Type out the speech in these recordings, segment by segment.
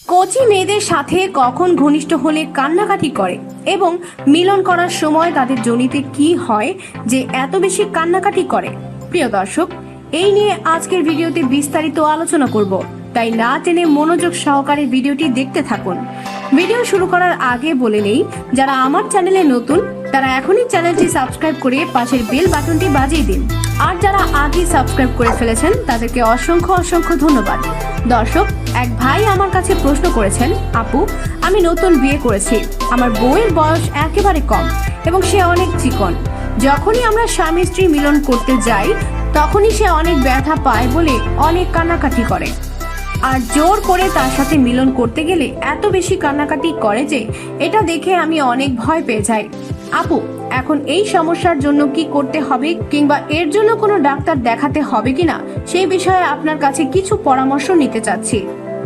কোচি মেয়েদের সাথে কখন ঘনিষ্ঠ হলে কান্নাকাটি করে এবং মিলন করার সময় তাদের যোনিতে কি হয় যে এত বেশি কান্নাকাটি করে। প্রিয় দর্শক, এই নিয়ে আজকের ভিডিওতে বিস্তারিত আলোচনা করব, তাই না টেনে মনোযোগ সহকারে ভিডিওটি দেখতে থাকুন। ভিডিও শুরু করার আগে বলে নেই, যারা আমার চ্যানেলে নতুন তারা এখনই চ্যানেলটি সাবস্ক্রাইব করে পাশের বেল বাটনটি বাজিয়ে দিন, আর যারা আগে সাবস্ক্রাইব করে ফেলেছেন তাদেরকে অসংখ্য ধন্যবাদ। দর্শক, এক ভাই আমার কাছে প্রশ্ন করেছেন, আপু আমি নতুন বিয়ে করেছি, আমার বউয়ের বয়স একেবারে কম এবং সে অনেক চিকন। যখনই আমরা স্বামী স্ত্রী মিলন করতে যাই তখনই সে অনেক ব্যথা পায় বলে অনেক কান্নাকাটি করে, আর জোর করে তার সাথে মিলন করতে গেলে এত বেশি কান্নাকাটি করে যে এটা দেখে আমি অনেক ভয় পেয়ে যাই। আপু, এখন এই সমস্যার জন্য কি করতে হবে কিংবা এর জন্য কোনো ডাক্তার দেখাতে হবে কিনা সেই বিষয়ে আপনার কাছে কিছু পরামর্শ নিতে চাচ্ছি।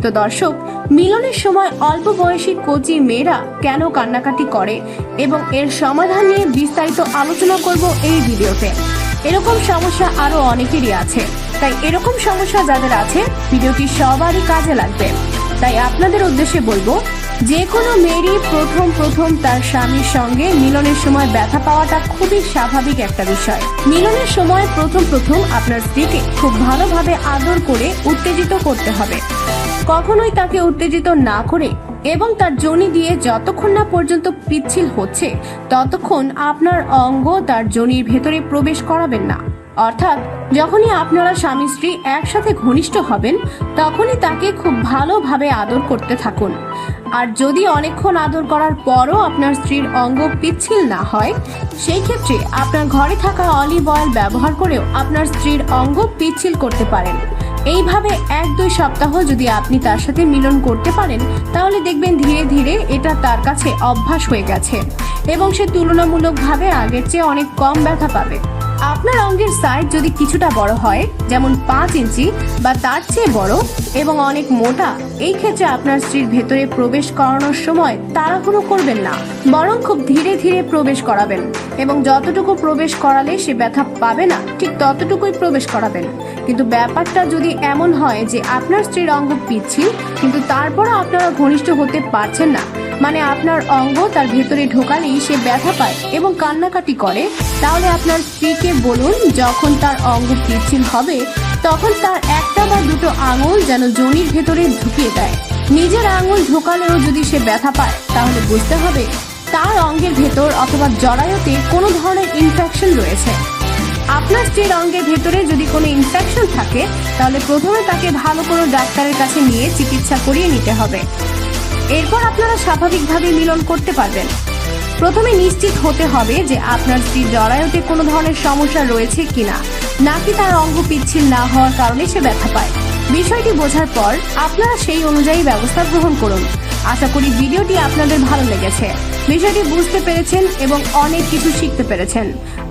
তো দর্শক, মিলনের সময় অল্প বয়সী কোচি মেয়েরা কেন কান্নাকাটি করে এবং এর সমাধান নিয়ে বিস্তারিত আলোচনা করব এই ভিডিওতে। এরকম সমস্যা আরো অনেকেরই আছে, তাই এরকম সমস্যা যাদের আছে ভিডিওটি সবারই কাজে লাগবে। তাই আপনাদের উদ্দেশ্যে বলবো, যে কোনো মেয়েরই প্রথম তার স্বামীর সঙ্গে মিলনের সময় ব্যথা পাওয়াটা খুবই স্বাভাবিক একটা বিষয়। মিলনের সময় প্রথম আপনার স্ত্রীকে খুব ভালোভাবে আদর করে উত্তেজিত করতে হবে। কখনোই তাকে উত্তেজিত না করে এবং তার যোনি দিয়ে যতক্ষণ না পর্যন্ত পিচ্ছিল হচ্ছে ততক্ষণ আপনার অঙ্গ তার যোনির ভেতরে প্রবেশ করাবেন না। অর্থাৎ যখনই আপনারা স্বামী স্ত্রী একসাথে ঘনিষ্ঠ হবেন তখনই তাকে খুব ভালোভাবে আদর করতে থাকুন। আর যদি অনেকক্ষণ আদর করার পরও আপনার স্ত্রীর অঙ্গ পিচ্ছিল না হয়, সেই ক্ষেত্রে আপনার ঘরে থাকা অলিভ অয়েল ব্যবহার করেও আপনার স্ত্রীর অঙ্গ পিচ্ছিল করতে পারেন। এইভাবে 1-2 সপ্তাহ যদি আপনি তার সাথে মিলন করতে পারেন তাহলে দেখবেন ধীরে ধীরে এটা তার কাছে অভ্যাস হয়ে গেছে এবং সে তুলনামূলকভাবে আগের চেয়ে অনেক কম ব্যথা পাবে। আপনার অঙ্গের সাইজ যদি কিছুটা বড় হয়, যেমন 5 ইঞ্চি বা তার চেয়ে বড় এবং অনেক মোটা, এই ক্ষেত্রে আপনার স্ত্রীর ভেতরে প্রবেশ করানোর সময় তাড়াহুড়ো করবেন না, বরং খুব ধীরে ধীরে প্রবেশ করাবেন এবং যতটুকু প্রবেশ করালে সে ব্যথা পাবে না ঠিক ততটুকুই প্রবেশ করাবেন। কিন্তু ব্যাপারটা যদি এমন হয় যে আপনার স্ত্রীর অঙ্গ পিচ্ছিল কিন্তু তারপরও আপনারা ঘনিষ্ঠ হতে পারছেন না, মানে আপনার অঙ্গ তার ভেতরে ঢোকালেই সে ব্যথা পায় এবং কান্নাকাটি করে, তাহলে আপনার স্ত্রীকে বলুন যখন তার অঙ্গ পিচ্ছিল হবে তখন তার 1টা বা 2টো আঙুল যেন যোনির ভেতরে ঢুকিয়ে দেয়। নিজের আঙুল ঢোকালেও যদি সে ব্যথা পায় তাহলে বুঝতে হবে তার অঙ্গের ভেতর অথবা জরায়ুতে কোনো ধরনের ইনফেকশন রয়েছে। আপনার স্ত্রীর অঙ্গের ভেতরে যদি কোনো ইনফেকশন থাকে তাহলে প্রথমে তাকে ভালো কোনো ডাক্তারের কাছে নিয়ে চিকিৎসা করিয়ে নিতে হবে। এরপর আপনারা স্বাভাবিকভাবে মিলন করতে পারবেন। প্রথমে নিশ্চিত হতে হবে যে আপনার স্ত্রীর জরায়ুতে কোনো ধরনের সমস্যা রয়েছে কিনা, নাকি তার অঙ্গ পিচ্ছিল না হওয়ার কারণে সে ব্যথা পায়। বিষয়টি বোঝার পর আপনারা সেই অনুযায়ী ব্যবস্থা গ্রহণ করুন। আশা করি ভিডিওটি আপনাদের ভালো লেগেছে, বিষয়টি বুঝতে পেরেছেন এবং অনেক কিছু শিখতে পেরেছেন।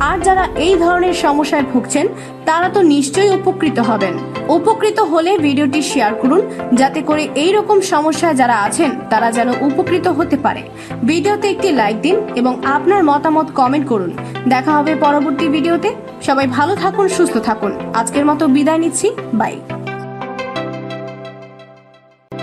আর যারা এই ধরনের সমস্যায় ভুগছেন তারা তো নিশ্চয়ই উপকৃত হবেন। উপকৃত হলে ভিডিওটি শেয়ার করুন, যাতে করে এই রকম সমস্যায় যারা আছেন তারা যেন উপকৃত হতে পারে। ভিডিওতে একটি লাইক দিন এবং আপনার মতামত কমেন্ট করুন। দেখা হবে পরবর্তী ভিডিওতে। সবাই ভালো থাকুন, সুস্থ থাকুন। আজকের মতো বিদায় নিচ্ছি, বাই।